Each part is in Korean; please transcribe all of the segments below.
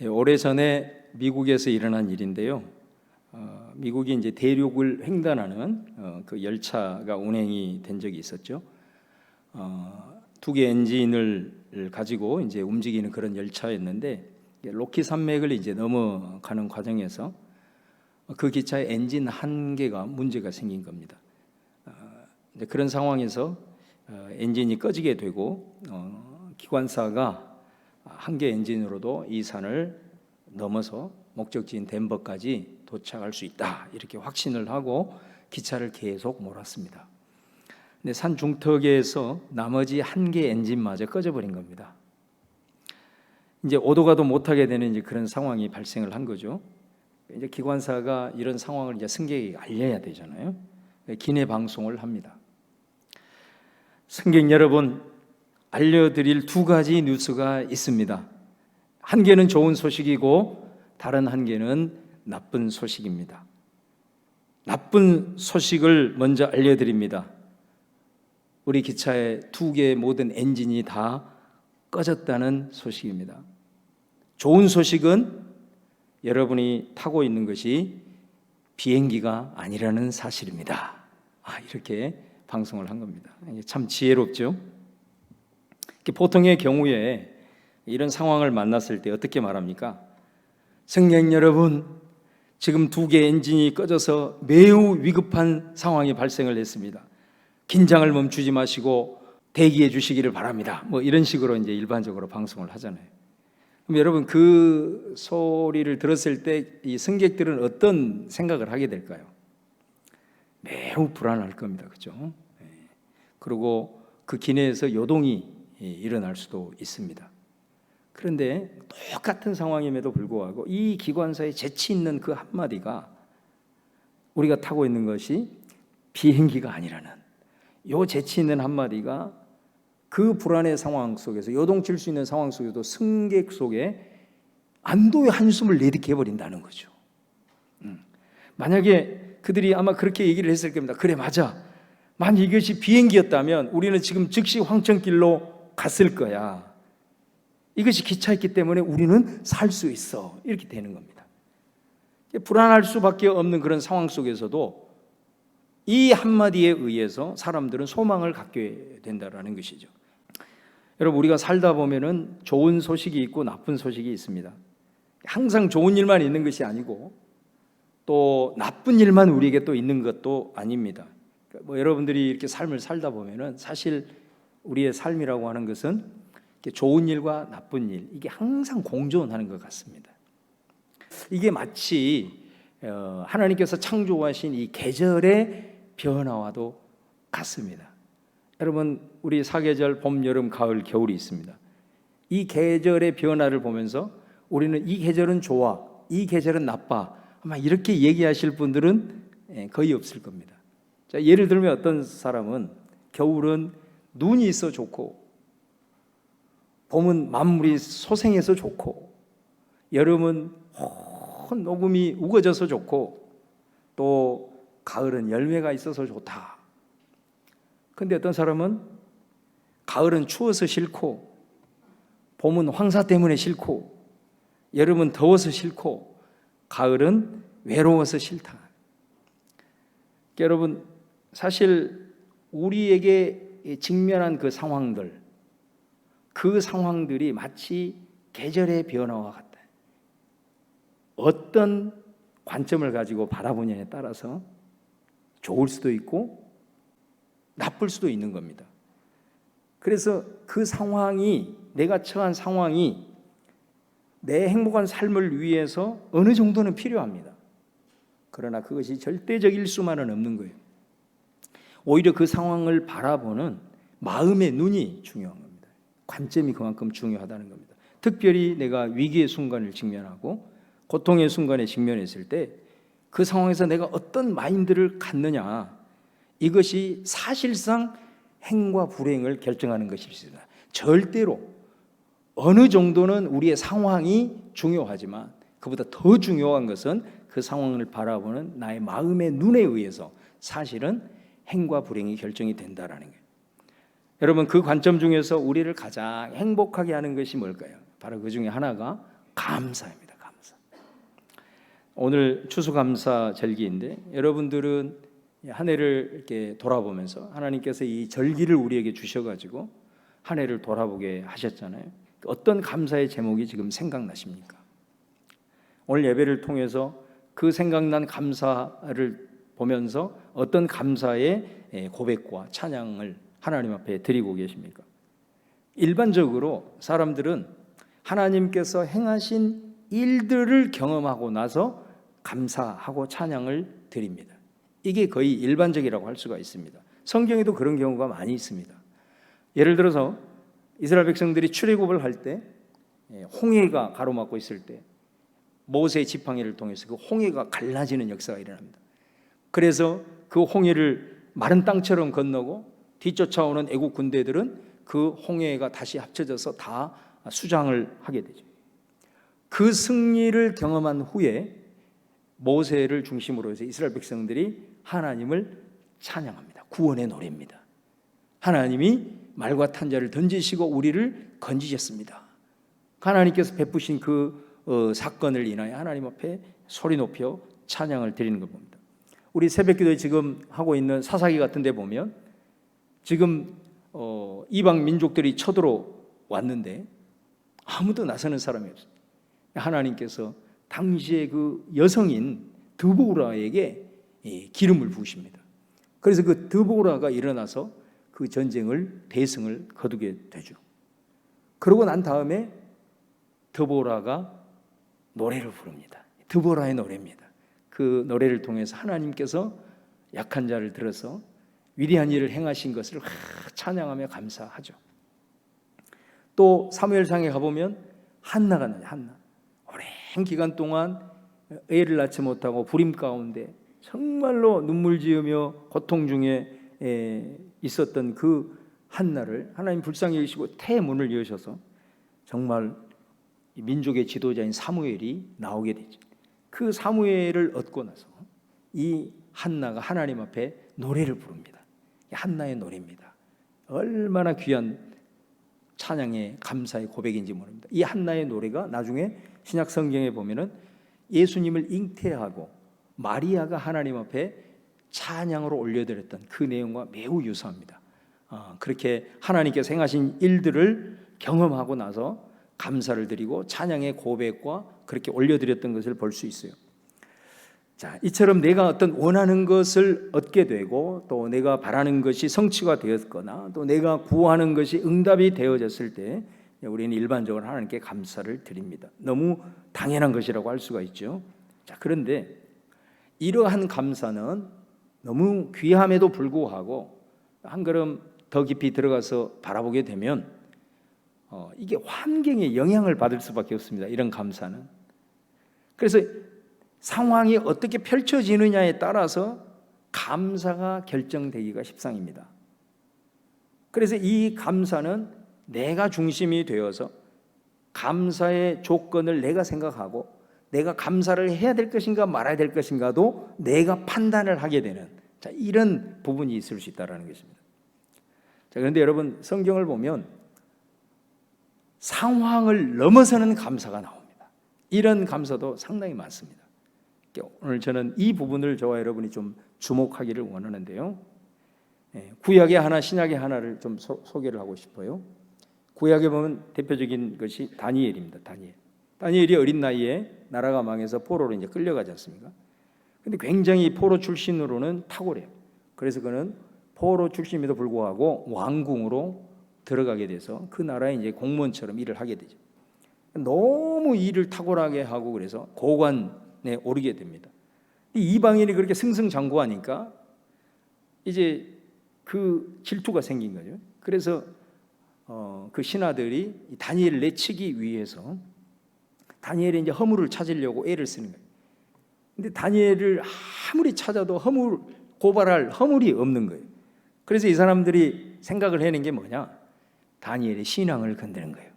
오래전에 미국에서 일어난 일인데요. 미국이 이제 대륙을 횡단하는 그 열차가 운행이 된 적이 있었죠. 두 개 엔진을 가지고 이제 움직이는 그런 열차였는데 로키 산맥을 이제 넘어가는 과정에서 그 기차의 엔진 한 개가 문제가 생긴 겁니다. 이제 그런 상황에서 엔진이 꺼지게 되고 기관사가 한 개 엔진으로도 이 산을 넘어서 목적지인 덴버까지 도착할 수 있다 이렇게 확신을 하고 기차를 계속 몰았습니다. 근데 산 중턱에서 나머지 한 개 엔진마저 꺼져버린 겁니다. 이제 오도 가도 못하게 되는 이제 그런 상황이 발생을 한 거죠. 이제 기관사가 이런 상황을 이제 승객에게 알려야 되잖아요. 기내 방송을 합니다. 승객 여러분, 알려드릴 두 가지 뉴스가 있습니다. 한 개는 좋은 소식이고 다른 한 개는 나쁜 소식입니다. 나쁜 소식을 먼저 알려드립니다. 우리 기차의 두 개의 모든 엔진이 다 꺼졌다는 소식입니다. 좋은 소식은 여러분이 타고 있는 것이 비행기가 아니라는 사실입니다. 이렇게 방송을 한 겁니다. 참 지혜롭죠? 보통의 경우에 이런 상황을 만났을 때 어떻게 말합니까? 승객 여러분, 지금 두 개 엔진이 꺼져서 매우 위급한 상황이 발생을 했습니다. 긴장을 멈추지 마시고 대기해 주시기를 바랍니다. 이런 식으로 이제 일반적으로 방송을 하잖아요. 그럼 여러분 그 소리를 들었을 때 이 승객들은 어떤 생각을 하게 될까요? 매우 불안할 겁니다. 그렇죠? 그리고 그 기내에서 요동이 일어날 수도 있습니다. 그런데 똑같은 상황임에도 불구하고 이 기관사의 재치 있는 그 한마디가 우리가 타고 있는 것이 비행기가 아니라는 요 재치 있는 한마디가 그 불안의 상황 속에서 요동칠 수 있는 상황 속에도 승객 속에 안도의 한숨을 내딛게 해버린다는 거죠. 만약에 그들이 아마 그렇게 얘기를 했을 겁니다. 그래, 맞아. 만약 이것이 비행기였다면 우리는 지금 즉시 황천길로 갔을 거야. 이것이 기차였기 때문에 우리는 살 수 있어. 이렇게 되는 겁니다. 불안할 수밖에 없는 그런 상황 속에서도 이 한마디에 의해서 사람들은 소망을 갖게 된다는 것이죠. 여러분, 우리가 살다 보면은 좋은 소식이 있고 나쁜 소식이 있습니다. 항상 좋은 일만 있는 것이 아니고 또 나쁜 일만 우리에게 또 있는 것도 아닙니다. 여러분들이 이렇게 삶을 살다 보면은 사실 우리의 삶이라고 하는 것은 좋은 일과 나쁜 일, 이게 항상 공존하는 것 같습니다. 이게 마치 하나님께서 창조하신 이 계절의 변화와도 같습니다. 여러분, 우리 사계절 봄, 여름, 가을, 겨울이 있습니다. 이 계절의 변화를 보면서 우리는 이 계절은 좋아, 이 계절은 나빠, 아마 이렇게 얘기하실 분들은 거의 없을 겁니다. 자, 예를 들면 어떤 사람은 겨울은 눈이 있어 좋고, 봄은 만물이 소생해서 좋고, 여름은 녹음이 우거져서 좋고, 또 가을은 열매가 있어서 좋다. 근데 어떤 사람은 가을은 추워서 싫고, 봄은 황사 때문에 싫고, 여름은 더워서 싫고, 가을은 외로워서 싫다. 여러분, 사실 우리에게 직면한 그 상황들이 마치 계절의 변화와 같다. 어떤 관점을 가지고 바라보냐에 따라서 좋을 수도 있고 나쁠 수도 있는 겁니다. 그래서 그 상황이, 내가 처한 상황이 내 행복한 삶을 위해서 어느 정도는 필요합니다. 그러나 그것이 절대적일 수만은 없는 거예요. 오히려 그 상황을 바라보는 마음의 눈이 중요한 겁니다. 관점이 그만큼 중요하다는 겁니다. 특별히 내가 위기의 순간을 직면하고 고통의 순간에 직면했을 때 그 상황에서 내가 어떤 마인드를 갖느냐, 이것이 사실상 행과 불행을 결정하는 것입니다. 절대로 어느 정도는 우리의 상황이 중요하지만 그보다 더 중요한 것은 그 상황을 바라보는 나의 마음의 눈에 의해서 사실은 행과 불행이 결정이 된다는 거예요. 여러분, 그 관점 중에서 우리를 가장 행복하게 하는 것이 뭘까요? 바로 그 중에 하나가 감사입니다. 감사. 오늘 추수감사 절기인데 여러분들은 한 해를 이렇게 돌아보면서 하나님께서 이 절기를 우리에게 주셔가지고 한 해를 돌아보게 하셨잖아요. 어떤 감사의 제목이 지금 생각나십니까? 오늘 예배를 통해서 그 생각난 감사를 보면서 어떤 감사의 고백과 찬양을 하나님 앞에 드리고 계십니까? 일반적으로 사람들은 하나님께서 행하신 일들을 경험하고 나서 감사하고 찬양을 드립니다. 이게 거의 일반적이라고 할 수가 있습니다. 성경에도 그런 경우가 많이 있습니다. 예를 들어서 이스라엘 백성들이 출애굽을 할 때 홍해가 가로막고 있을 때 모세의 지팡이를 통해서 그 홍해가 갈라지는 역사가 일어납니다. 그래서 그 홍해를 마른 땅처럼 건너고 뒤쫓아오는 애국 군대들은 그 홍해가 다시 합쳐져서 다 수장을 하게 되죠. 그 승리를 경험한 후에 모세를 중심으로 해서 이스라엘 백성들이 하나님을 찬양합니다. 구원의 노래입니다. 하나님이 말과 탄자를 던지시고 우리를 건지셨습니다. 하나님께서 베푸신 그 사건을 인하여 하나님 앞에 소리 높여 찬양을 드리는 걸 봅니다. 우리 새벽기도에 지금 하고 있는 사사기 같은 데 보면 지금 이방 민족들이 쳐들어왔는데 아무도 나서는 사람이 없어요. 하나님께서 당시에 그 여성인 드보라에게 기름을 부으십니다. 그래서 그 드보라가 일어나서 그 전쟁을 대승을 거두게 되죠. 그러고 난 다음에 드보라가 노래를 부릅니다. 드보라의 노래입니다. 그 노래를 통해서 하나님께서 약한 자를 들어서 위대한 일을 행하신 것을 찬양하며 감사하죠. 또 사무엘상에 가보면 한나가 나요. 한나. 오랜 기간 동안 애를 낳지 못하고 불임 가운데 정말로 눈물 지으며 고통 중에 있었던 그 한나를 하나님 불쌍히 여기시고 태문을 여셔서 정말 민족의 지도자인 사무엘이 나오게 되죠. 그 사무엘을 얻고 나서 이 한나가 하나님 앞에 노래를 부릅니다. 한나의 노래입니다. 얼마나 귀한 찬양의 감사의 고백인지 모릅니다. 이 한나의 노래가 나중에 신약 성경에 보면은 예수님을 잉태하고 마리아가 하나님 앞에 찬양으로 올려드렸던 그 내용과 매우 유사합니다. 그렇게 하나님께서 행하신 일들을 경험하고 나서 감사를 드리고 찬양의 고백과 그렇게 올려드렸던 것을 볼 수 있어요. 자, 이처럼 내가 어떤 원하는 것을 얻게 되고 또 내가 바라는 것이 성취가 되었거나 또 내가 구하는 것이 응답이 되어졌을 때 우리는 일반적으로 하나님께 감사를 드립니다. 너무 당연한 것이라고 할 수가 있죠. 자, 그런데 이러한 감사는 너무 귀함에도 불구하고 한 걸음 더 깊이 들어가서 바라보게 되면 이게 환경에 영향을 받을 수밖에 없습니다. 이런 감사는. 그래서 상황이 어떻게 펼쳐지느냐에 따라서 감사가 결정되기가 십상입니다. 그래서 이 감사는 내가 중심이 되어서 감사의 조건을 내가 생각하고 내가 감사를 해야 될 것인가 말아야 될 것인가도 내가 판단을 하게 되는 이런 부분이 있을 수 있다는 것입니다. 자, 그런데 여러분 성경을 보면 상황을 넘어서는 감사가 나옵니다. 이런 감사도 상당히 많습니다. 오늘 저는 이 부분을 저와 여러분이 좀 주목하기를 원하는데요. 구약의 하나, 신약의 하나를 좀 소개를 하고 싶어요. 구약에 보면 대표적인 것이 다니엘입니다. 다니엘이 어린 나이에 나라가 망해서 포로로 이제 끌려가지 않습니까? 근데 굉장히 포로 출신으로는 탁월해요. 그래서 그는 포로 출신임에도 불구하고 왕궁으로 들어가게 돼서 그 나라에 이제 공무원처럼 일을 하게 되죠. 너무 일을 탁월하게 하고 그래서 고관에 오르게 됩니다. 이방인이 그렇게 승승장구하니까 이제 그 질투가 생긴 거죠. 그래서 그 신하들이 다니엘을 내치기 위해서 다니엘이 이제 허물을 찾으려고 애를 쓰는 거예요. 근데 다니엘을 아무리 찾아도 고발할 허물이 없는 거예요. 그래서 이 사람들이 생각을 해낸 게 뭐냐? 다니엘의 신앙을 건드는 거예요.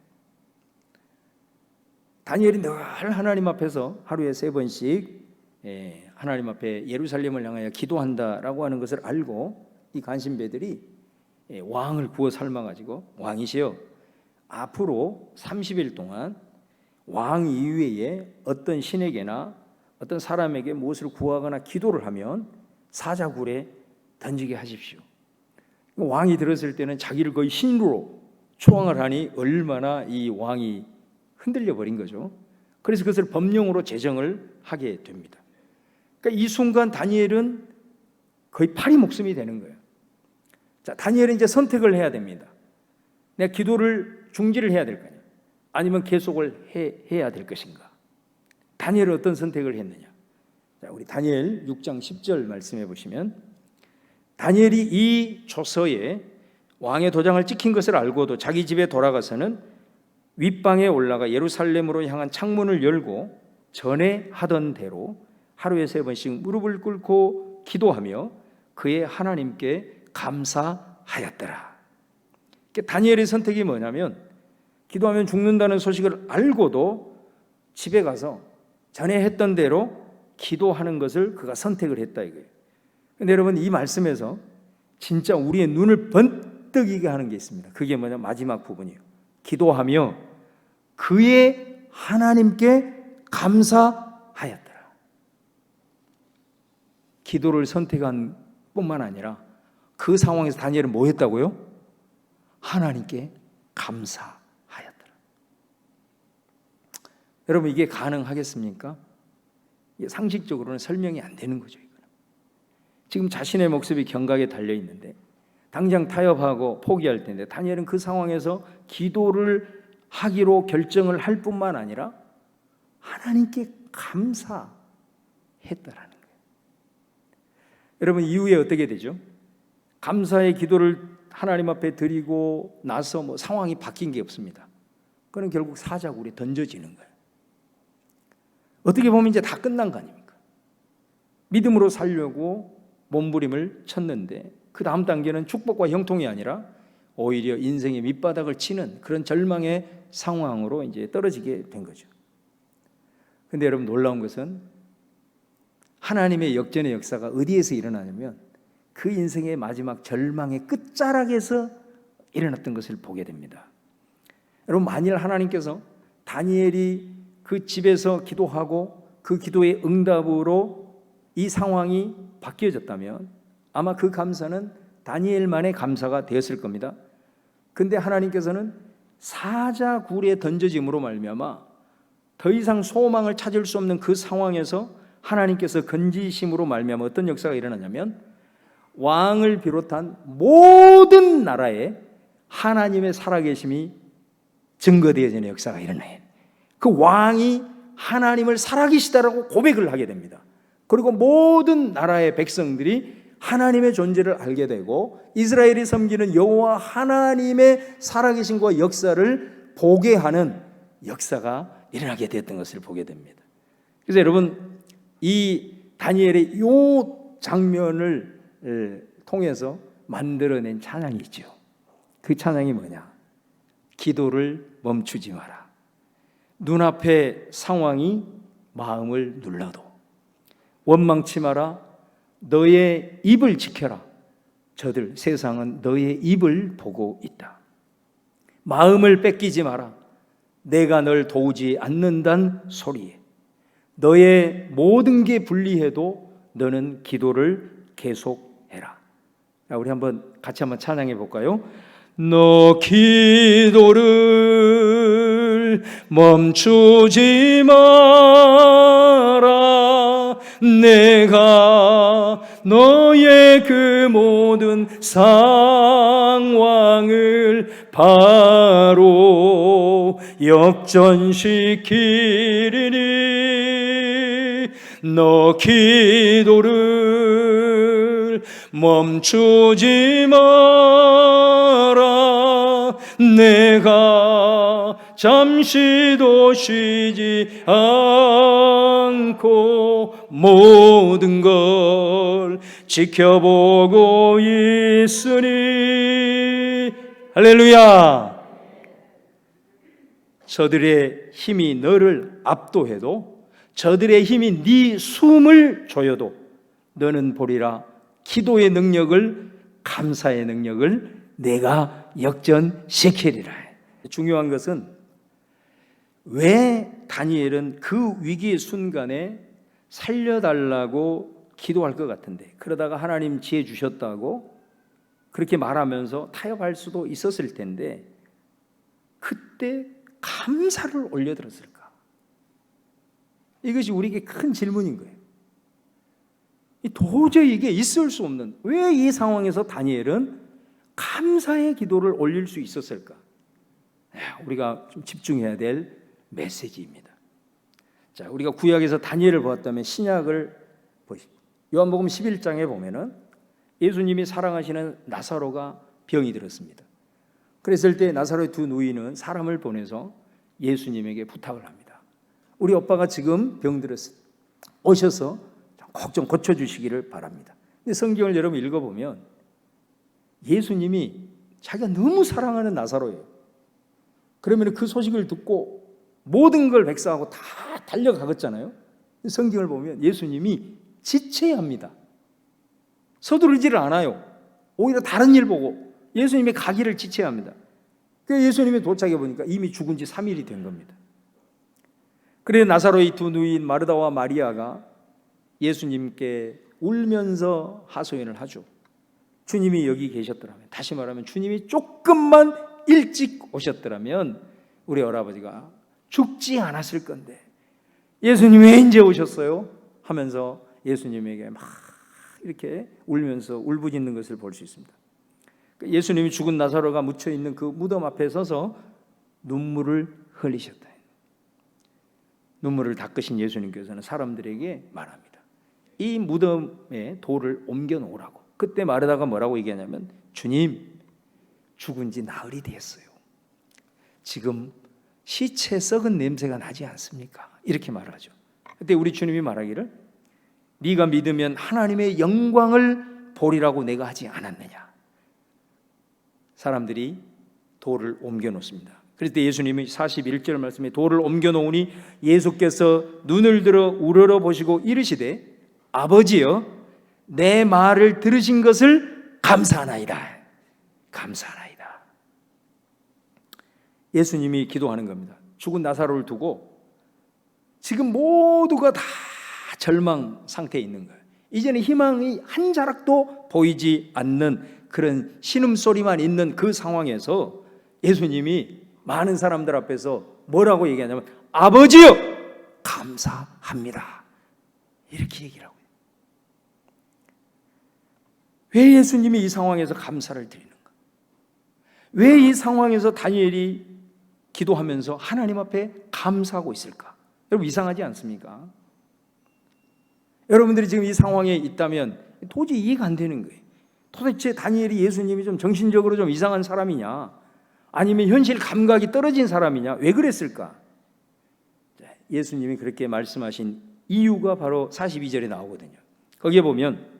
다니엘이 늘 하나님 앞에서 하루에 3번씩 하나님 앞에 예루살렘을 향하여 기도한다라고 하는 것을 알고 이 간신배들이 왕을 구워 삶아가지고 왕이시여 앞으로 30일 동안 왕 이외에 어떤 신에게나 어떤 사람에게 무엇을 구하거나 기도를 하면 사자굴에 던지게 하십시오. 왕이 들었을 때는 자기를 거의 신으로 초항을 하니 얼마나 이 왕이 흔들려 버린 거죠. 그래서 그것을 법령으로 제정을 하게 됩니다. 그러니까 이 순간 다니엘은 거의 파리 목숨이 되는 거예요. 자, 다니엘은 이제 선택을 해야 됩니다. 내가 기도를 중지를 해야 될 거냐, 아니면 계속을 해야 될 것인가. 다니엘은 어떤 선택을 했느냐. 자, 우리 다니엘 6장 10절 말씀해 보시면, 다니엘이 이 조서에 왕의 도장을 찍힌 것을 알고도 자기 집에 돌아가서는 윗방에 올라가 예루살렘으로 향한 창문을 열고 전에 하던 대로 하루에 3번씩 무릎을 꿇고 기도하며 그의 하나님께 감사하였더라. 다니엘의 선택이 뭐냐면, 기도하면 죽는다는 소식을 알고도 집에 가서 전에 했던 대로 기도하는 것을 그가 선택을 했다 이거예요. 근데 여러분, 이 말씀에서 진짜 우리의 눈을 번뜩이게 하는 게 있습니다. 그게 뭐냐, 마지막 부분이에요. 기도하며 그의 하나님께 감사하였더라. 기도를 선택한 뿐만 아니라 그 상황에서 다니엘은 뭐 했다고요? 하나님께 감사하였더라. 여러분, 이게 가능하겠습니까? 이게 상식적으로는 설명이 안 되는 거죠. 이거는. 지금 자신의 목숨이 경각에 달려 있는데 당장 타협하고 포기할 텐데, 다니엘은 그 상황에서 기도를 하기로 결정을 할 뿐만 아니라 하나님께 감사했다라는 거예요. 여러분, 이후에 어떻게 되죠? 감사의 기도를 하나님 앞에 드리고 나서 뭐 상황이 바뀐 게 없습니다. 그건 결국 사자굴에 던져지는 거예요. 어떻게 보면 이제 다 끝난 거 아닙니까? 믿음으로 살려고 몸부림을 쳤는데 그 다음 단계는 축복과 형통이 아니라 오히려 인생의 밑바닥을 치는 그런 절망의 상황으로 이제 떨어지게 된 거죠. 근데 여러분, 놀라운 것은 하나님의 역전의 역사가 어디에서 일어나냐면 그 인생의 마지막 절망의 끝자락에서 일어났던 것을 보게 됩니다. 여러분, 만일 하나님께서 다니엘이 그 집에서 기도하고 그 기도의 응답으로 이 상황이 바뀌어졌다면 아마 그 감사는 다니엘만의 감사가 되었을 겁니다. 근데 하나님께서는 사자굴에 던져짐으로 말미암아 더 이상 소망을 찾을 수 없는 그 상황에서 하나님께서 건지심으로 말미암아 어떤 역사가 일어나냐면 왕을 비롯한 모든 나라에 하나님의 살아계심이 증거되어지는 역사가 일어나요. 그 왕이 하나님을 살아계시다라고 고백을 하게 됩니다. 그리고 모든 나라의 백성들이 하나님의 존재를 알게 되고 이스라엘이 섬기는 여호와 하나님의 살아계심과 역사를 보게 하는 역사가 일어나게 되었던 것을 보게 됩니다. 그래서 여러분, 이 다니엘의 이 장면을 통해서 만들어낸 찬양이 있죠. 그 찬양이 뭐냐? 기도를 멈추지 마라. 눈앞의 상황이 마음을 눌러도 원망치 마라. 너의 입을 지켜라. 저들 세상은 너의 입을 보고 있다. 마음을 뺏기지 마라. 내가 널 도우지 않는단 소리에 너의 모든 게 불리해도 너는 기도를 계속해라. 우리 같이 한번 찬양해 볼까요? 너 기도를 멈추지 마라. 내가 너의 그 모든 상황을 바로 역전시키리니 너 기도를 멈추지 마라. 내가 잠시도 쉬지 않고 모든 걸 지켜보고 있으니 할렐루야. 저들의 힘이 너를 압도해도 저들의 힘이 네 숨을 조여도 너는 보리라. 기도의 능력을, 감사의 능력을 내가 역전시키리라. 중요한 것은 왜 다니엘은 그 위기의 순간에 살려달라고 기도할 것 같은데, 그러다가 하나님 지혜 주셨다고 그렇게 말하면서 타협할 수도 있었을 텐데 그때 감사를 올려들었을까? 이것이 우리에게 큰 질문인 거예요. 도저히 이게 있을 수 없는, 왜 이 상황에서 다니엘은 감사의 기도를 올릴 수 있었을까? 우리가 좀 집중해야 될 메시지입니다. 자, 우리가 구약에서 다니엘을 보았다면 신약을 보십시오. 요한복음 11장에 보면은 예수님이 사랑하시는 나사로가 병이 들었습니다. 그랬을 때 나사로의 두 누이는 사람을 보내서 예수님에게 부탁을 합니다. 우리 오빠가 지금 병들었어요. 오셔서 꼭 좀 고쳐주시기를 바랍니다. 근데 성경을 여러분 읽어보면 예수님이 자기가 너무 사랑하는 나사로예요. 그러면 그 소식을 듣고 모든 걸 백성하고 다 달려가겠잖아요. 성경을 보면 예수님이 지체합니다. 서두르지를 않아요. 오히려 다른 일 보고 예수님이 가기를 지체합니다. 그래서 예수님이 도착해 보니까 이미 죽은 지 3일이 된 겁니다. 그래서 나사로의 두 누이인 마르다와 마리아가 예수님께 울면서 하소연을 하죠. 주님이 여기 계셨더라면, 다시 말하면 주님이 조금만 일찍 오셨더라면 우리 할아버지가 죽지 않았을 건데 예수님 왜 이제 오셨어요? 하면서 예수님에게 막 이렇게 울면서 울부짖는 것을 볼 수 있습니다. 예수님이 죽은 나사로가 묻혀있는 그 무덤 앞에 서서 눈물을 흘리셨다. 눈물을 닦으신 예수님께서는 사람들에게 말합니다. 이 무덤에 돌을 옮겨 놓으라고. 그때 마르다가 뭐라고 얘기하냐면, 주님, 죽은 지 나흘이 됐어요. 지금 시체 썩은 냄새가 나지 않습니까? 이렇게 말하죠. 그때 우리 주님이 말하기를, 네가 믿으면 하나님의 영광을 보리라고 내가 하지 않았느냐. 사람들이 돌을 옮겨 놓습니다. 그럴 때 예수님이 41절 말씀에 돌을 옮겨 놓으니 예수께서 눈을 들어 우러러 보시고 이르시되, 아버지여, 내 말을 들으신 것을 감사하나이다. 감사하나이다. 예수님이 기도하는 겁니다. 죽은 나사로를 두고 지금 모두가 다 절망 상태에 있는 거예요. 이제는 희망이 한 자락도 보이지 않는 그런 신음소리만 있는 그 상황에서 예수님이 많은 사람들 앞에서 뭐라고 얘기하냐면, 아버지여, 감사합니다. 이렇게 얘기를 하고. 왜 예수님이 이 상황에서 감사를 드리는가? 왜 이 상황에서 다니엘이 기도하면서 하나님 앞에 감사하고 있을까? 여러분, 이상하지 않습니까? 여러분들이 지금 이 상황에 있다면 도저히 이해가 안 되는 거예요. 도대체 다니엘이 예수님이 좀 정신적으로 좀 이상한 사람이냐, 아니면 현실 감각이 떨어진 사람이냐, 왜 그랬을까? 예수님이 그렇게 말씀하신 이유가 바로 42절에 나오거든요. 거기에 보면,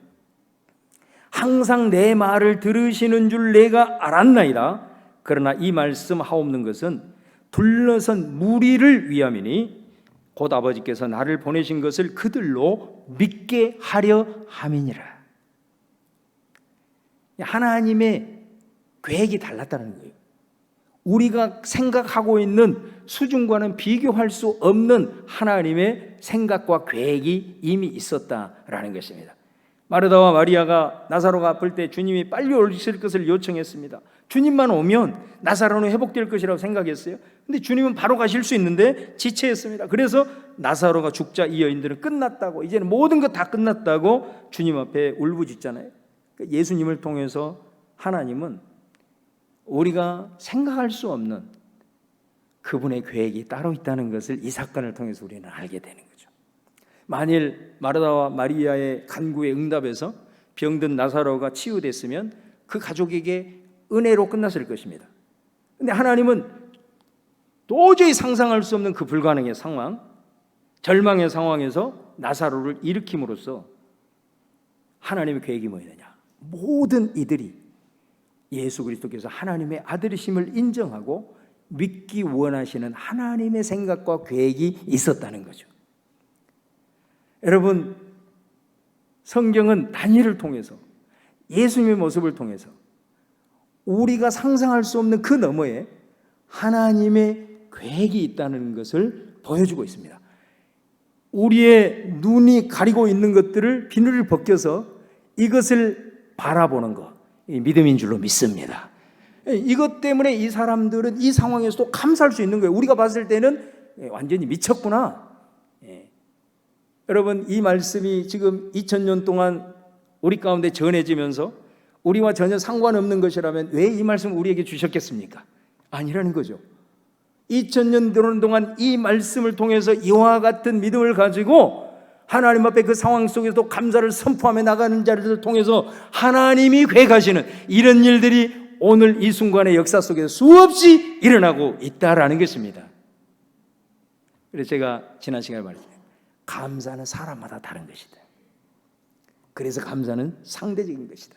항상 내 말을 들으시는 줄 내가 알았나이다. 그러나 이 말씀 하옵는 것은 둘러선 무리를 위함이니 곧 아버지께서 나를 보내신 것을 그들로 믿게 하려 함이니라. 하나님의 계획이 달랐다는 거예요. 우리가 생각하고 있는 수준과는 비교할 수 없는 하나님의 생각과 계획이 이미 있었다라는 것입니다. 마르다와 마리아가 나사로가 아플 때 주님이 빨리 오실 것을 요청했습니다. 주님만 오면 나사로는 회복될 것이라고 생각했어요. 근데 주님은 바로 가실 수 있는데 지체했습니다. 그래서 나사로가 죽자 이 여인들은 끝났다고, 이제는 모든 것 다 끝났다고 주님 앞에 울부짖잖아요. 예수님을 통해서 하나님은 우리가 생각할 수 없는 그분의 계획이 따로 있다는 것을 이 사건을 통해서 우리는 알게 되는 거죠. 만일 마르다와 마리아의 간구에 응답해서 병든 나사로가 치유됐으면 그 가족에게 은혜로 끝났을 것입니다. 그런데 하나님은 도저히 상상할 수 없는 그 불가능의 상황, 절망의 상황에서 나사로를 일으킴으로써 하나님의 계획이 뭐였느냐? 모든 이들이 예수 그리스도께서 하나님의 아들이심을 인정하고 믿기 원하시는 하나님의 생각과 계획이 있었다는 거죠. 여러분, 성경은 다니엘을 통해서, 예수님의 모습을 통해서 우리가 상상할 수 없는 그 너머에 하나님의 계획이 있다는 것을 보여주고 있습니다. 우리의 눈이 가리고 있는 것들을 비늘을 벗겨서 이것을 바라보는 것, 이 믿음인 줄로 믿습니다. 이것 때문에 이 사람들은 이 상황에서도 감사할 수 있는 거예요. 우리가 봤을 때는 완전히 미쳤구나. 여러분, 이 말씀이 지금 2000년 동안 우리 가운데 전해지면서 우리와 전혀 상관없는 것이라면 왜 이 말씀을 우리에게 주셨겠습니까? 아니라는 거죠. 2000년 동안 이 말씀을 통해서 이와 같은 믿음을 가지고 하나님 앞에 그 상황 속에서도 감사를 선포하며 나가는 자들을 통해서 하나님이 회개하시는 이런 일들이 오늘 이 순간의 역사 속에서 수없이 일어나고 있다라는 것입니다. 그래서 제가 지난 시간에 말했어요. 감사는 사람마다 다른 것이다. 그래서 감사는 상대적인 것이다.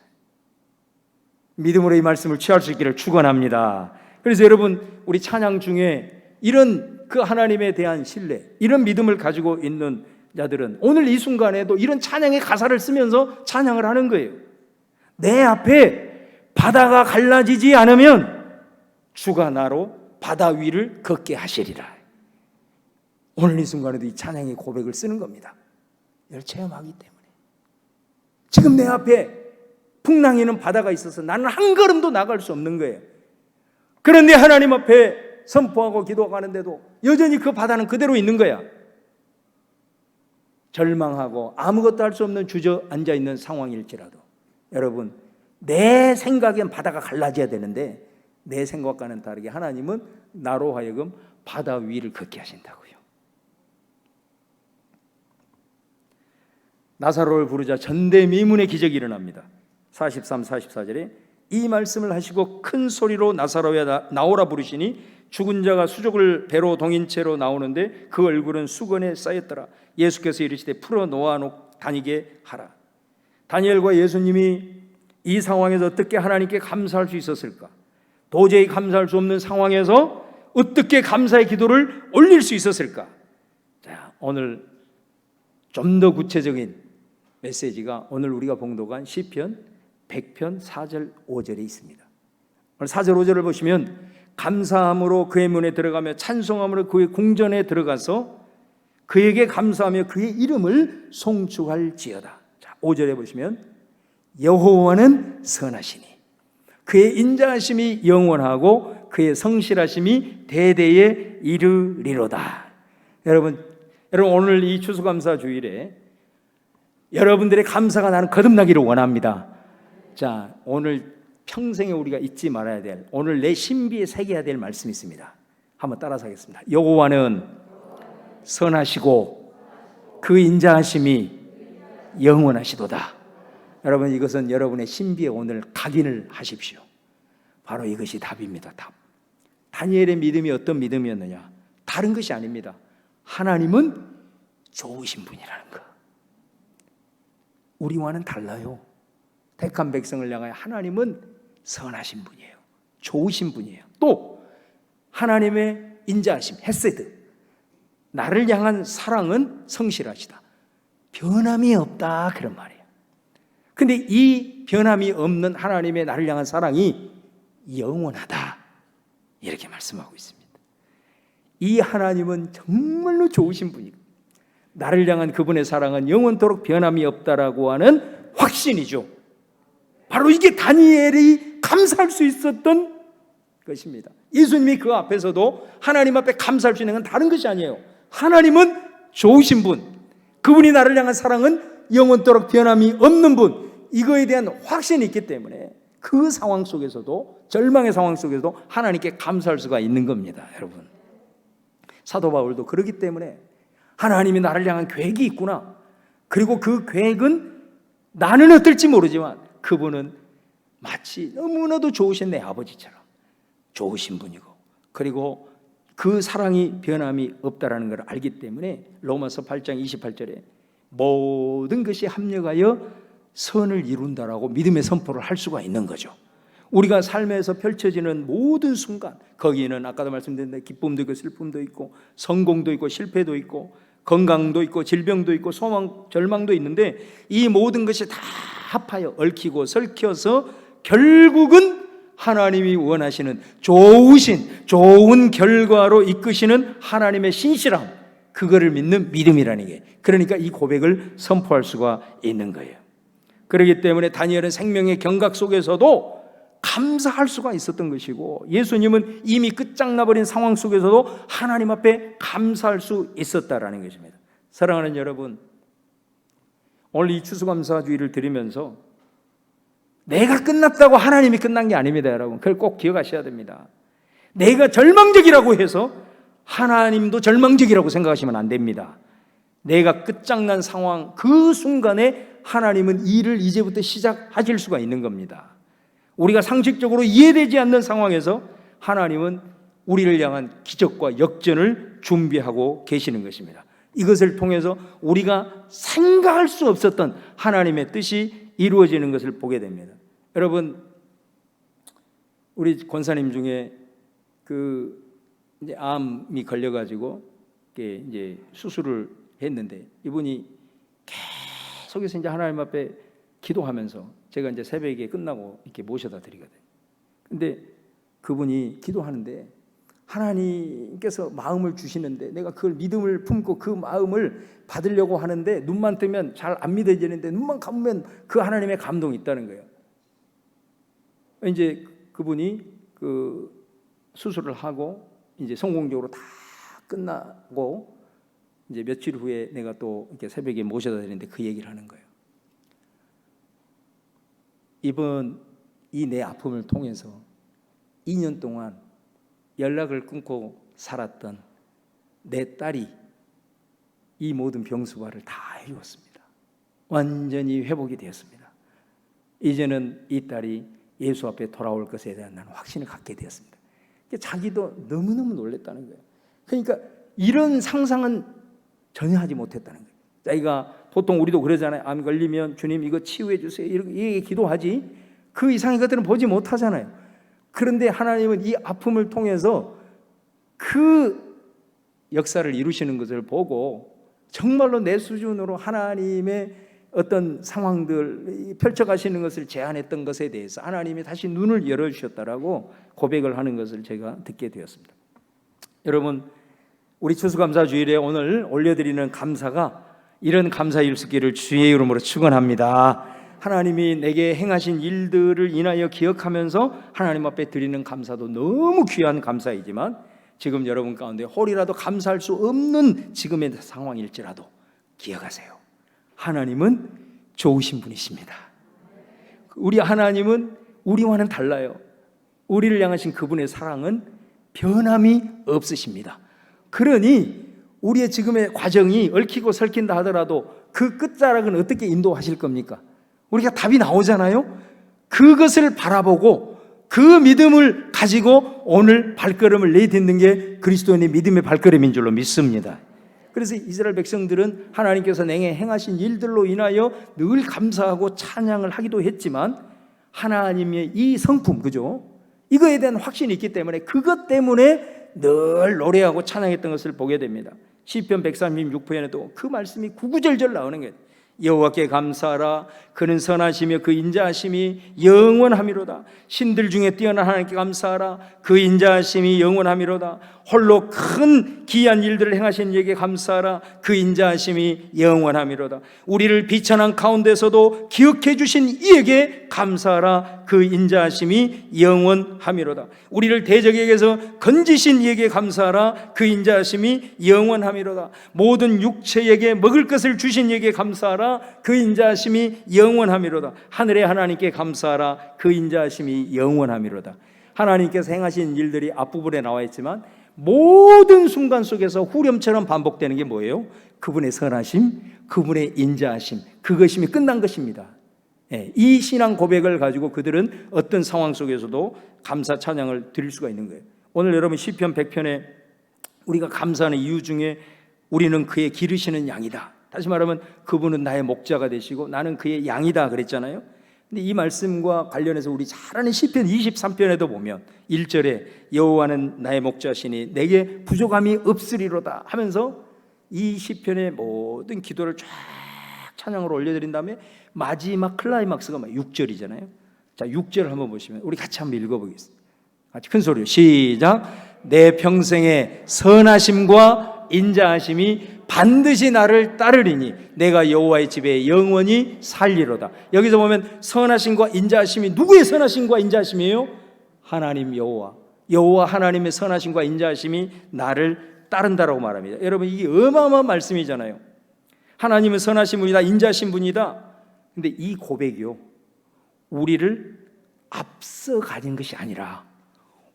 믿음으로 이 말씀을 취할 수 있기를 축원합니다. 그래서 여러분, 우리 찬양 중에 이런 그 하나님에 대한 신뢰, 이런 믿음을 가지고 있는 자들은 오늘 이 순간에도 이런 찬양의 가사를 쓰면서 찬양을 하는 거예요. 내 앞에 바다가 갈라지지 않으면 주가 나로 바다 위를 걷게 하시리라. 오늘 이 순간에도 이 찬양의 고백을 쓰는 겁니다. 이걸 체험하기 때문에. 지금 내 앞에 풍랑이는 바다가 있어서 나는 한 걸음도 나갈 수 없는 거예요. 그런데 하나님 앞에 선포하고 기도하는데도 여전히 그 바다는 그대로 있는 거야. 절망하고 아무것도 할 수 없는 주저앉아 있는 상황일지라도 여러분, 내 생각엔 바다가 갈라져야 되는데 내 생각과는 다르게 하나님은 나로 하여금 바다 위를 걷게 하신다고요. 나사로를 부르자 전대미문의 기적이 일어납니다. 43, 44절에 이 말씀을 하시고 큰 소리로 나사로야 나오라 부르시니 죽은 자가 수족을 배로 동인 채로 나오는데 그 얼굴은 수건에 쌓였더라. 예수께서 이르시되 풀어 놓아 다니게 하라. 다니엘과 예수님이 이 상황에서 어떻게 하나님께 감사할 수 있었을까? 도저히 감사할 수 없는 상황에서 어떻게 감사의 기도를 올릴 수 있었을까? 자, 오늘 좀 더 구체적인 메시지가 오늘 우리가 봉독한 시편 100편 4절 5절에 있습니다. 오늘 4절 5절을 보시면 감사함으로 그의 문에 들어가며 찬송함으로 그의 궁전에 들어가서 그에게 감사하며 그의 이름을 송축할지어다. 자, 5절에 보시면 여호와는 선하시니 그의 인자하심이 영원하고 그의 성실하심이 대대에 이르리로다. 여러분 오늘 이 추수감사 주일에 여러분들의 감사가 나는 거듭나기를 원합니다. 자, 오늘 평생에 우리가 잊지 말아야 될, 오늘 내 신비에 새겨야 될 말씀이 있습니다. 한번 따라서 하겠습니다. 여호와는 선하시고 그 인자하심이 영원하시도다. 여러분, 이것은 여러분의 신비에 오늘 각인을 하십시오. 바로 이것이 답입니다. 답. 다니엘의 믿음이 어떤 믿음이었느냐? 다른 것이 아닙니다. 하나님은 좋으신 분이라는 거. 우리와는 달라요. 택한 백성을 향하여 하나님은 선하신 분이에요. 좋으신 분이에요. 또 하나님의 인자하심, 헤세드, 나를 향한 사랑은 성실하시다. 변함이 없다, 그런 말이에요. 근데 이 변함이 없는 하나님의 나를 향한 사랑이 영원하다, 이렇게 말씀하고 있습니다. 이 하나님은 정말로 좋으신 분이고 나를 향한 그분의 사랑은 영원토록 변함이 없다라고 하는 확신이죠. 바로 이게 다니엘이 감사할 수 있었던 것입니다. 예수님이 그 앞에서도 하나님 앞에 감사할 수 있는 건 다른 것이 아니에요. 하나님은 좋으신 분, 그분이 나를 향한 사랑은 영원토록 변함이 없는 분, 이거에 대한 확신이 있기 때문에 그 상황 속에서도, 절망의 상황 속에서도 하나님께 감사할 수가 있는 겁니다. 여러분, 사도 바울도 그렇기 때문에 하나님이 나를 향한 계획이 있구나, 그리고 그 계획은 나는 어떨지 모르지만 그분은 마치 너무나도 좋으신 내 아버지처럼 좋으신 분이고, 그리고 그 사랑이 변함이 없다라는 걸 알기 때문에 로마서 8장 28절에 모든 것이 합력하여 선을 이룬다라고 믿음의 선포를 할 수가 있는 거죠. 우리가 삶에서 펼쳐지는 모든 순간, 거기에는 아까도 말씀드린 대로 기쁨도 있고 슬픔도 있고 성공도 있고 실패도 있고 건강도 있고 질병도 있고 소망, 절망도 있는데 이 모든 것이 다 합하여 얽히고 설켜서 결국은 하나님이 원하시는 좋은 결과로 이끄시는 하나님의 신실함, 그거를 믿는 믿음이라는 게, 그러니까 이 고백을 선포할 수가 있는 거예요. 그렇기 때문에 다니엘은 생명의 경각 속에서도 감사할 수가 있었던 것이고, 예수님은 이미 끝장나버린 상황 속에서도 하나님 앞에 감사할 수 있었다라는 것입니다. 사랑하는 여러분, 오늘 이 추수감사주의를 드리면서 내가 끝났다고 하나님이 끝난 게 아닙니다, 여러분. 그걸 꼭 기억하셔야 됩니다. 내가 절망적이라고 해서 하나님도 절망적이라고 생각하시면 안 됩니다. 내가 끝장난 상황 그 순간에 하나님은 일을 이제부터 시작하실 수가 있는 겁니다. 우리가 상식적으로 이해되지 않는 상황에서 하나님은 우리를 향한 기적과 역전을 준비하고 계시는 것입니다. 이것을 통해서 우리가 생각할 수 없었던 하나님의 뜻이 이루어지는 것을 보게 됩니다. 여러분, 우리 권사님 중에 이제 암이 걸려가지고 이제 수술을 했는데, 이분이 계속해서 이제 하나님 앞에 기도하면서 제가 이제 새벽에 끝나고 이렇게 모셔다 드리거든요. 근데 그분이 기도하는데 하나님께서 마음을 주시는데 내가 그걸 믿음을 품고 그 마음을 받으려고 하는데 눈만 뜨면 잘 안 믿어지는데 눈만 감으면 그 하나님의 감동이 있다는 거예요. 이제 그분이 그 수술을 하고 이제 성공적으로 다 끝나고 이제 며칠 후에 내가 또 이렇게 새벽에 모셔다 드리는데 그 얘기를 하는 거예요. 이번 이 내 아픔을 통해서 2년 동안 연락을 끊고 살았던 내 딸이 이 모든 병수발을 다 이루었습니다. 완전히 회복이 되었습니다. 이제는 이 딸이 예수 앞에 돌아올 것에 대한 나는 확신을 갖게 되었습니다. 자기도 너무너무 놀랬다는 거예요. 그러니까 이런 상상은 전혀 하지 못했다는 거예요. 자기가 보통 우리도 그러잖아요. 암 걸리면 주님 이거 치유해 주세요, 이렇게 기도하지 그 이상의 것들은 보지 못하잖아요. 그런데 하나님은 이 아픔을 통해서 그 역사를 이루시는 것을 보고 정말로 내 수준으로 하나님의 어떤 상황들 펼쳐가시는 것을 제안했던 것에 대해서 하나님이 다시 눈을 열어주셨다라고 고백을 하는 것을 제가 듣게 되었습니다. 여러분, 우리 추수감사주일에 오늘 올려드리는 감사가 이런 감사일 수 있기를 주의 이름으로 축원합니다. 하나님이 내게 행하신 일들을 인하여 기억하면서 하나님 앞에 드리는 감사도 너무 귀한 감사이지만, 지금 여러분 가운데 홀이라도 감사할 수 없는 지금의 상황일지라도 기억하세요. 하나님은 좋으신 분이십니다. 우리 하나님은 우리와는 달라요. 우리를 향하신 그분의 사랑은 변함이 없으십니다. 그러니 우리의 지금의 과정이 얽히고 설킨다 하더라도 그 끝자락은 어떻게 인도하실 겁니까? 우리가 답이 나오잖아요. 그것을 바라보고 그 믿음을 가지고 오늘 발걸음을 내딛는 게 그리스도인의 믿음의 발걸음인 줄로 믿습니다. 그래서 이스라엘 백성들은 하나님께서 내게 행하신 일들로 인하여 늘 감사하고 찬양을 하기도 했지만, 하나님의 이 성품, 그죠? 이거에 대한 확신이 있기 때문에 그것 때문에 늘 노래하고 찬양했던 것을 보게 됩니다. 시편 136편에도 그 말씀이 구구절절 나오는 거예요. 여호와께 감사하라. 그는 선하시며 그 인자하심이 영원하미로다. 신들 중에 뛰어난 하나님께 감사하라. 그 인자하심이 영원하미로다. 홀로 큰 기이한 일들을 행하신 이에게 감사하라. 그 인자하심이 영원하미로다. 우리를 비천한 가운데서도 기억해 주신 이에게 감사하라. 그 인자하심이 영원하미로다. 우리를 대적에게서 건지신 이에게 감사하라. 그 인자하심이 영원하미로다. 모든 육체에게 먹을 것을 주신 이에게 감사하라. 그 인자하심이 영원하미로다. 하늘의 하나님께 감사하라. 그 인자하심이 영원하미로다. 하나님께서 행하신 일들이 앞부분에 나와 있지만 모든 순간 속에서 후렴처럼 반복되는 게 뭐예요? 그분의 선하심, 그분의 인자하심, 그것이 끝난 것입니다. 이 신앙 고백을 가지고 그들은 어떤 상황 속에서도 감사 찬양을 드릴 수가 있는 거예요. 오늘 여러분 시편 100편에 우리가 감사하는 이유 중에 우리는 그의 기르시는 양이다. 다시 말하면 그분은 나의 목자가 되시고 나는 그의 양이다 그랬잖아요. 근데 이 말씀과 관련해서 우리 잘 아는 시편 23편에도 보면 1절에 여호와는 나의 목자시니 내게 부족함이 없으리로다 하면서 이 시편의 모든 기도를 쫙 찬양으로 올려드린 다음에 마지막 클라이막스가 6절이잖아요. 자, 6절 한번 보시면 우리 같이 한번 읽어보겠습니다. 같이 큰 소리로 시작. 내 평생의 선하심과 선하심과 인자하심이 반드시 나를 따르리니 내가 여호와의 집에 영원히 살리로다. 여기서 보면 선하심과 인자하심이 누구의 선하심과 인자하심이에요? 하나님 여호와 하나님의 선하심과 인자하심이 나를 따른다라고 말합니다. 여러분, 이게 어마어마한 말씀이잖아요. 하나님은 선하신 분이다, 인자하신 분이다. 근데 이 고백이요, 우리를 앞서 가는 것이 아니라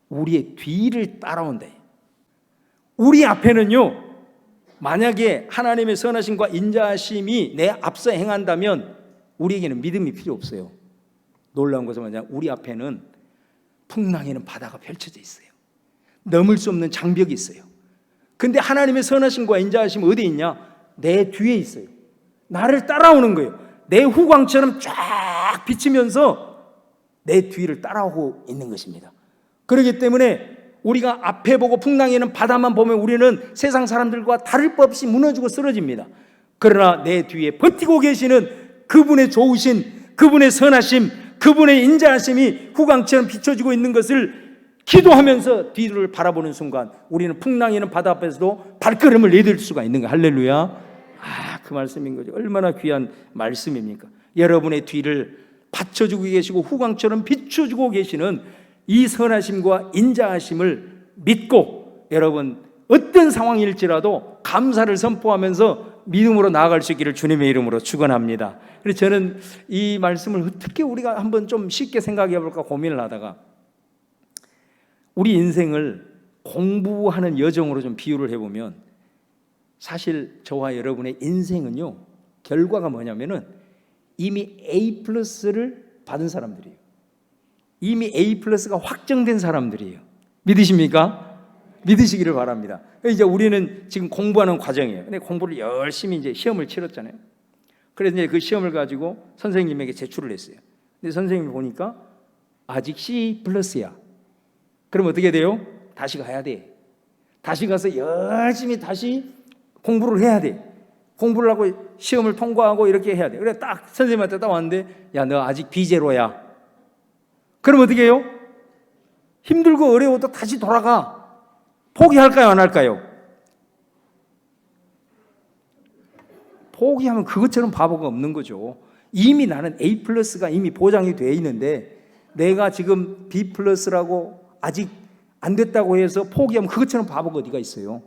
우리의 뒤를 따라온다. 우리 앞에는요, 만약에 하나님의 선하심과 인자하심이 내 앞서 행한다면 우리에게는 믿음이 필요 없어요. 놀라운 것은 뭐냐, 우리 앞에는 풍랑에는 바다가 펼쳐져 있어요. 넘을 수 없는 장벽이 있어요. 근데 하나님의 선하심과 인자하심은 어디 있냐? 내 뒤에 있어요. 나를 따라오는 거예요. 내 후광처럼 쫙 비치면서 내 뒤를 따라오고 있는 것입니다. 그렇기 때문에 우리가 앞에 보고 풍랑에는 바다만 보면 우리는 세상 사람들과 다를 바 없이 무너지고 쓰러집니다. 그러나 내 뒤에 버티고 계시는 그분의 좋으신, 그분의 선하심, 그분의 인자하심이 후광처럼 비춰지고 있는 것을 기도하면서 뒤를 바라보는 순간 우리는 풍랑에는 바다 앞에서도 발걸음을 내딜 수가 있는 거예요. 할렐루야. 그 말씀인 거죠. 얼마나 귀한 말씀입니까? 여러분의 뒤를 받쳐주고 계시고 후광처럼 비춰주고 계시는 이 선하심과 인자하심을 믿고 여러분 어떤 상황일지라도 감사를 선포하면서 믿음으로 나아갈 수 있기를 주님의 이름으로 축원합니다. 그래서 저는 이 말씀을 어떻게 우리가 한번 좀 쉽게 생각해 볼까 고민을 하다가 우리 인생을 공부하는 여정으로 좀 비유를 해보면 사실 저와 여러분의 인생은요, 결과가 뭐냐면은 이미 A+를 받은 사람들이에요. 이미 A+가 확정된 사람들이에요. 믿으십니까? 믿으시기를 바랍니다. 이제 우리는 지금 공부하는 과정이에요. 근데 공부를 열심히 이제 시험을 치렀잖아요. 그래서 이제 그 시험을 가지고 선생님에게 제출을 했어요. 근데 선생님이 보니까 아직 C+야. 그럼 어떻게 돼요? 다시 가야 돼. 다시 가서 열심히 다시 공부를 해야 돼. 공부를 하고 시험을 통과하고 이렇게 해야 돼. 그래 딱 선생님한테 딱 왔는데, 야, 너 아직 B0야. 그럼 어떻게 해요? 힘들고 어려워도 다시 돌아가. 포기할까요, 안 할까요? 포기하면 그것처럼 바보가 없는 거죠. 이미 나는 A+가 이미 보장이 되어 있는데 내가 지금 B+라고 아직 안 됐다고 해서 포기하면 그것처럼 바보가 어디가 있어요.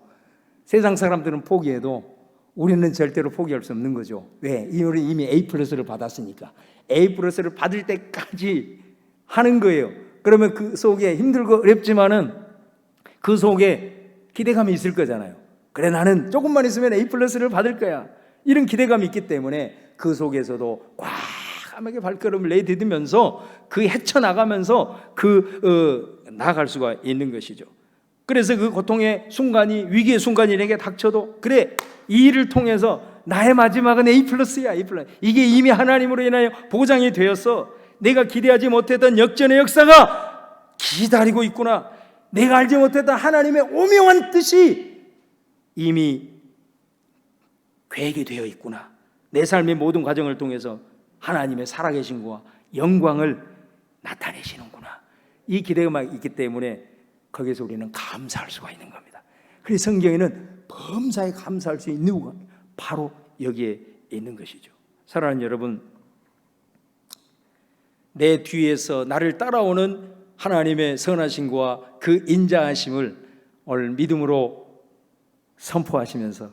세상 사람들은 포기해도 우리는 절대로 포기할 수 없는 거죠. 왜? 우리 이미 A+를 받았으니까. A+를 받을 때까지 하는 거예요. 그러면 그 속에 힘들고 어렵지만은 그 속에 기대감이 있을 거잖아요. 그래, 나는 조금만 있으면 A+를 받을 거야. 이런 기대감이 있기 때문에 그 속에서도 과감하게 발걸음을 내디디면서 그 헤쳐나가면서 나아갈 수가 있는 것이죠. 그래서 그 고통의 순간이, 위기의 순간이 내게 닥쳐도 그래, 이 일을 통해서 나의 마지막은 A+야. 이게 이미 하나님으로 인하여 보장이 되었어. 내가 기대하지 못했던 역전의 역사가 기다리고 있구나. 내가 알지 못했던 하나님의 오묘한 뜻이 이미 계획이 되어 있구나. 내 삶의 모든 과정을 통해서 하나님의 살아계신 것과 영광을 나타내시는구나. 이 기대가 있기 때문에 거기서 우리는 감사할 수가 있는 겁니다. 그래서 성경에는 범사에 감사할 수 있는 이유가 바로 여기에 있는 것이죠. 사랑하는 여러분, 내 뒤에서 나를 따라오는 하나님의 선하심과 그 인자하심을 오늘 믿음으로 선포하시면서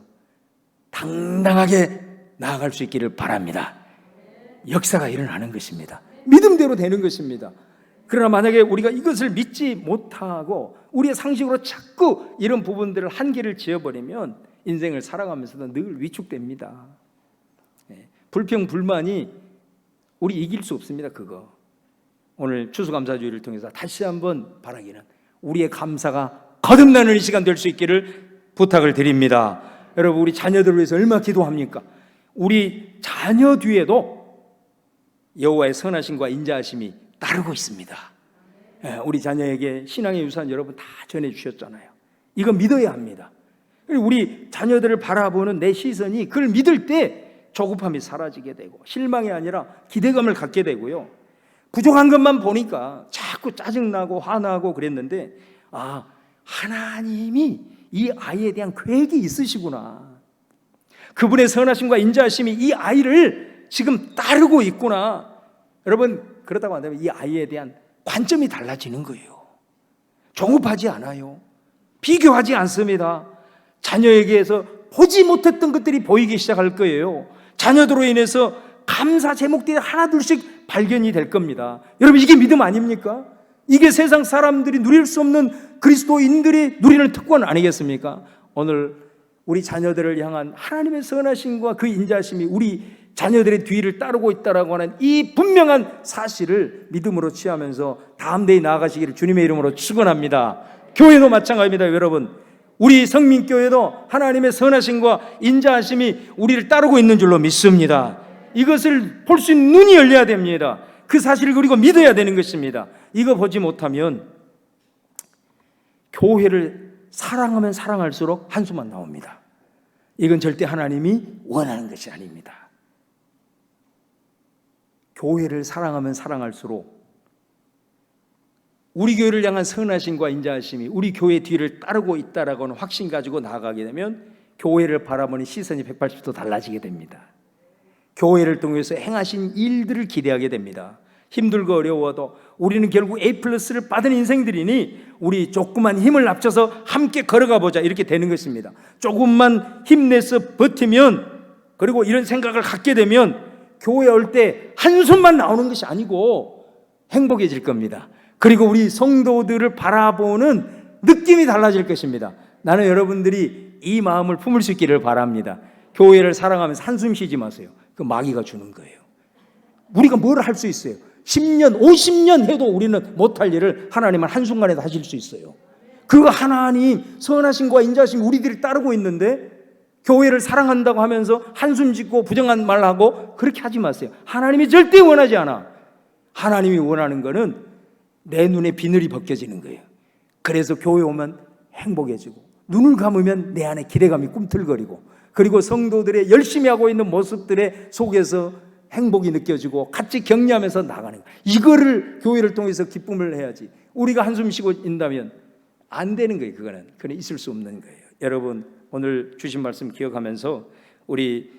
당당하게 나아갈 수 있기를 바랍니다. 역사가 일어나는 것입니다. 믿음대로 되는 것입니다. 그러나 만약에 우리가 이것을 믿지 못하고 우리의 상식으로 자꾸 이런 부분들을 한계를 지어버리면 인생을 살아가면서도 늘 위축됩니다. 불평, 불만이 우리 이길 수 없습니다. 그거 오늘 추수감사주의를 통해서 다시 한번 바라기는 우리의 감사가 거듭나는 이 시간 될 수 있기를 부탁을 드립니다. 여러분, 우리 자녀들을 위해서 얼마나 기도합니까? 우리 자녀 뒤에도 여호와의 선하심과 인자하심이 따르고 있습니다. 우리 자녀에게 신앙의 유산 여러분 다 전해주셨잖아요. 이거 믿어야 합니다. 우리 자녀들을 바라보는 내 시선이 그걸 믿을 때 조급함이 사라지게 되고 실망이 아니라 기대감을 갖게 되고요. 부족한 것만 보니까 자꾸 짜증나고 화나고 그랬는데 하나님이 이 아이에 대한 계획이 있으시구나. 그분의 선하심과 인자하심이 이 아이를 지금 따르고 있구나. 여러분, 그렇다고 한다면 이 아이에 대한 관점이 달라지는 거예요. 종업하지 않아요. 비교하지 않습니다. 자녀에게서 보지 못했던 것들이 보이기 시작할 거예요. 자녀들로 인해서 감사 제목들이 하나둘씩 발견이 될 겁니다. 여러분, 이게 믿음 아닙니까? 이게 세상 사람들이 누릴 수 없는 그리스도인들이 누리는 특권 아니겠습니까? 오늘 우리 자녀들을 향한 하나님의 선하심과 그 인자하심이 우리 자녀들의 뒤를 따르고 있다라고 하는 이 분명한 사실을 믿음으로 취하면서 다음 대에 나아가시기를 주님의 이름으로 축원합니다. 교회도 마찬가지입니다. 여러분, 우리 성민교회도 하나님의 선하심과 인자하심이 우리를 따르고 있는 줄로 믿습니다. 이것을 볼 수 있는 눈이 열려야 됩니다. 그 사실을 그리고 믿어야 되는 것입니다. 이거 보지 못하면 교회를 사랑하면 사랑할수록 한숨만 나옵니다. 이건 절대 하나님이 원하는 것이 아닙니다. 교회를 사랑하면 사랑할수록 우리 교회를 향한 선하심과 인자하심이 우리 교회 뒤를 따르고 있다라고 하는 확신 가지고 나아가게 되면 교회를 바라보는 시선이 180도 달라지게 됩니다. 교회를 통해서 행하신 일들을 기대하게 됩니다. 힘들고 어려워도 우리는 결국 A+를 받은 인생들이니 우리 조그만 힘을 합쳐서 함께 걸어가 보자, 이렇게 되는 것입니다. 조금만 힘내서 버티면, 그리고 이런 생각을 갖게 되면 교회 올 때 한숨만 나오는 것이 아니고 행복해질 겁니다. 그리고 우리 성도들을 바라보는 느낌이 달라질 것입니다. 나는 여러분들이 이 마음을 품을 수 있기를 바랍니다. 교회를 사랑하면서 한숨 쉬지 마세요. 그 마귀가 주는 거예요. 우리가 뭘 할 수 있어요? 10년, 50년 해도 우리는 못할 일을 하나님은 한순간에도 하실 수 있어요. 그 하나님 선하심과 인자하심 우리들이 따르고 있는데 교회를 사랑한다고 하면서 한숨 짓고 부정한 말 하고 그렇게 하지 마세요. 하나님이 절대 원하지 않아. 하나님이 원하는 거는 내 눈에 비늘이 벗겨지는 거예요. 그래서 교회 오면 행복해지고 눈을 감으면 내 안에 기대감이 꿈틀거리고, 그리고 성도들의 열심히 하고 있는 모습들의 속에서 행복이 느껴지고 같이 격려하면서 나가는 거예요. 이거를 교회를 통해서 기쁨을 해야지. 우리가 한숨 쉬고 있다면 안 되는 거예요. 그거는 있을 수 없는 거예요. 여러분, 오늘 주신 말씀 기억하면서 우리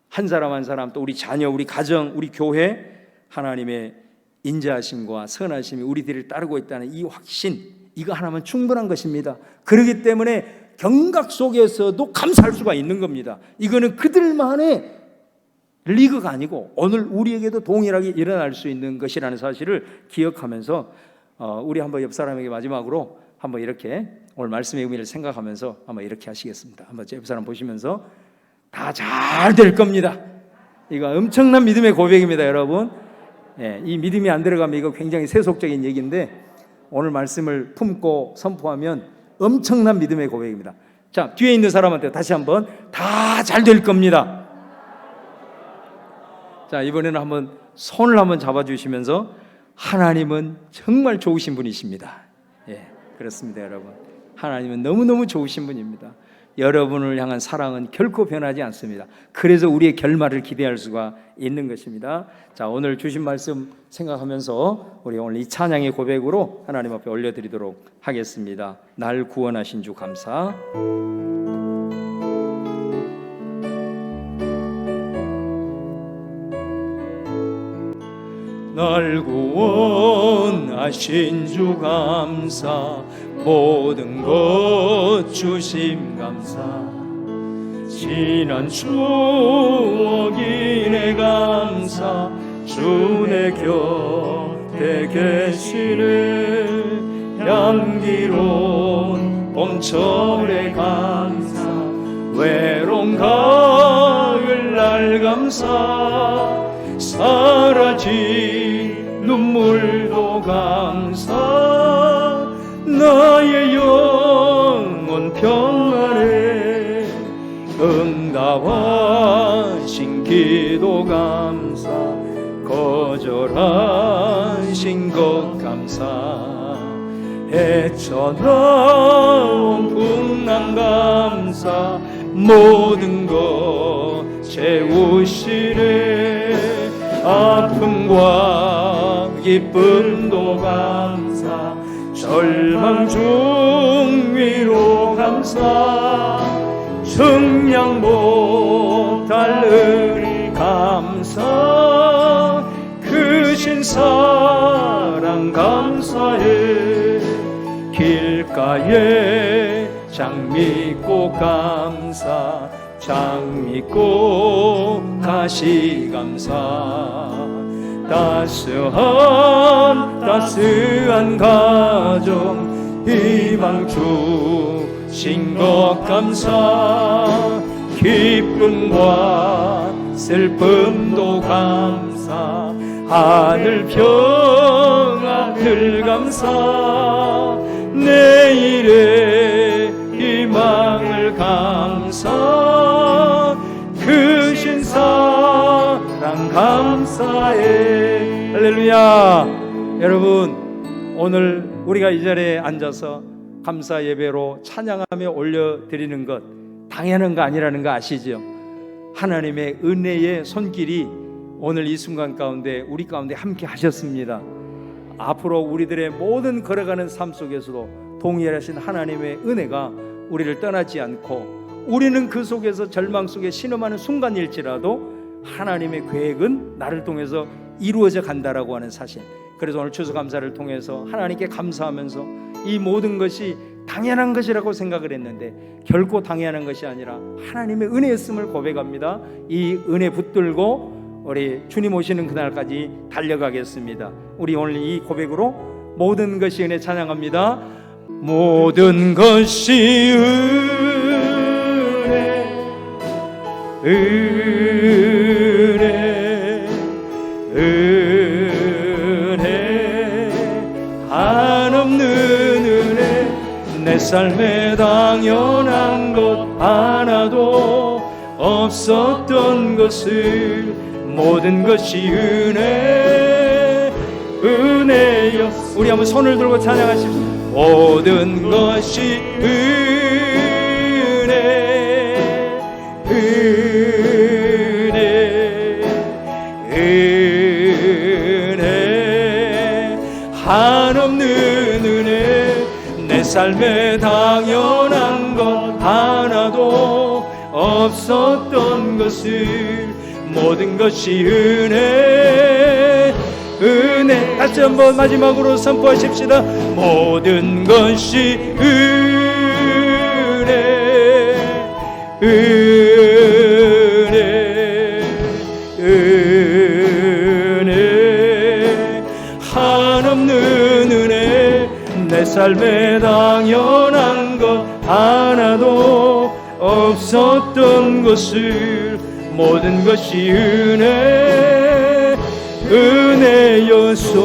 한 사람 한 사람, 또 우리 자녀, 우리 가정, 우리 교회, 하나님의 인자하심과 선하심이 우리들을 따르고 있다는 이 확신, 이거 하나면 충분한 것입니다. 그렇기 때문에 경각 속에서도 감사할 수가 있는 겁니다. 이거는 그들만의 리그가 아니고 오늘 우리에게도 동일하게 일어날 수 있는 것이라는 사실을 기억하면서 우리 한번 옆 사람에게 마지막으로 한번 이렇게 오늘 말씀의 의미를 생각하면서 한번 이렇게 하시겠습니다. 한번 옆 사람 보시면서 다 잘 될 겁니다. 이거 엄청난 믿음의 고백입니다, 여러분. 예, 이 믿음이 안 들어가면 이거 굉장히 세속적인 얘기인데 오늘 말씀을 품고 선포하면 엄청난 믿음의 고백입니다. 자, 뒤에 있는 사람한테 다시 한번 다 잘 될 겁니다. 자, 이번에는 한번 손을 한번 잡아주시면서 하나님은 정말 좋으신 분이십니다. 예, 그렇습니다, 여러분. 하나님은 너무너무 좋으신 분입니다. 여러분을 향한 사랑은 결코 변하지 않습니다. 그래서 우리의 결말을 기대할 수가 있는 것입니다. 자, 오늘 주신 말씀 생각하면서 우리 오늘 이 찬양의 고백으로 하나님 앞에 올려드리도록 하겠습니다. 날 구원하신 주 감사. 날 구원하신 주 감사, 모든 것 주심 감사, 지난 추억이네 감사, 주 내 곁에 계시네, 향기로운 봄철의 감사, 외로운 가을 날 감사, 사라진 눈물도 감사, 나의 영혼 평안에 응답하신 기도 감사, 거절하신 것 감사, 헤쳐나온 풍랑 감사, 모든 것 채우시네, 아픔과 기쁨도 감사, 절망 중 위로 감사, 감사 증량 못할 은혜 감사 크신 사랑 감사해 길가에 장미꽃 감사 장미꽃 가시 감사 따스한 가정 희망 주신 것 감사 기쁨과 슬픔도 감사 하늘 평화 늘 감사 내일의 희망을 감사 크신 사랑 감사해. 할렐루야. 여러분, 오늘 우리가 이 자리에 앉아서 감사 예배로 찬양하며 올려드리는 것 당연한 거 아니라는 거 아시죠? 하나님의 은혜의 손길이 오늘 이 순간 가운데 우리 가운데 함께 하셨습니다. 앞으로 우리들의 모든 걸어가는 삶 속에서도 동일하신 하나님의 은혜가 우리를 떠나지 않고 우리는 그 속에서 절망 속에 신음하는 순간일지라도 하나님의 계획은 나를 통해서 이루어져 간다라고 하는 사실. 그래서 오늘 추수감사를 통해서 하나님께 감사하면서 이 모든 것이 당연한 것이라고 생각을 했는데 결코 당연한 것이 아니라 하나님의 은혜였음을 고백합니다. 이 은혜 붙들고 우리 주님 오시는 그날까지 달려가겠습니다. 우리 오늘 이 고백으로 모든 것이 은혜 찬양합니다. 모든 것이 은혜 한없는 은혜 내 삶에 당연한 것 하나도 없었던 것을 모든 것이 은혜여. 우리 한번 손을 들고 찬양하십시오. 모든 것이 은혜 한없는 은혜 내 삶에 당연한 것 하나도 없었던 것을 모든 것이 은혜 다시 한번 마지막으로 선포하십시다. 모든 것이 은혜 한없는 은혜 내 삶에 당연한 것 하나도 없었던 것을 모든 것이 은혜였소.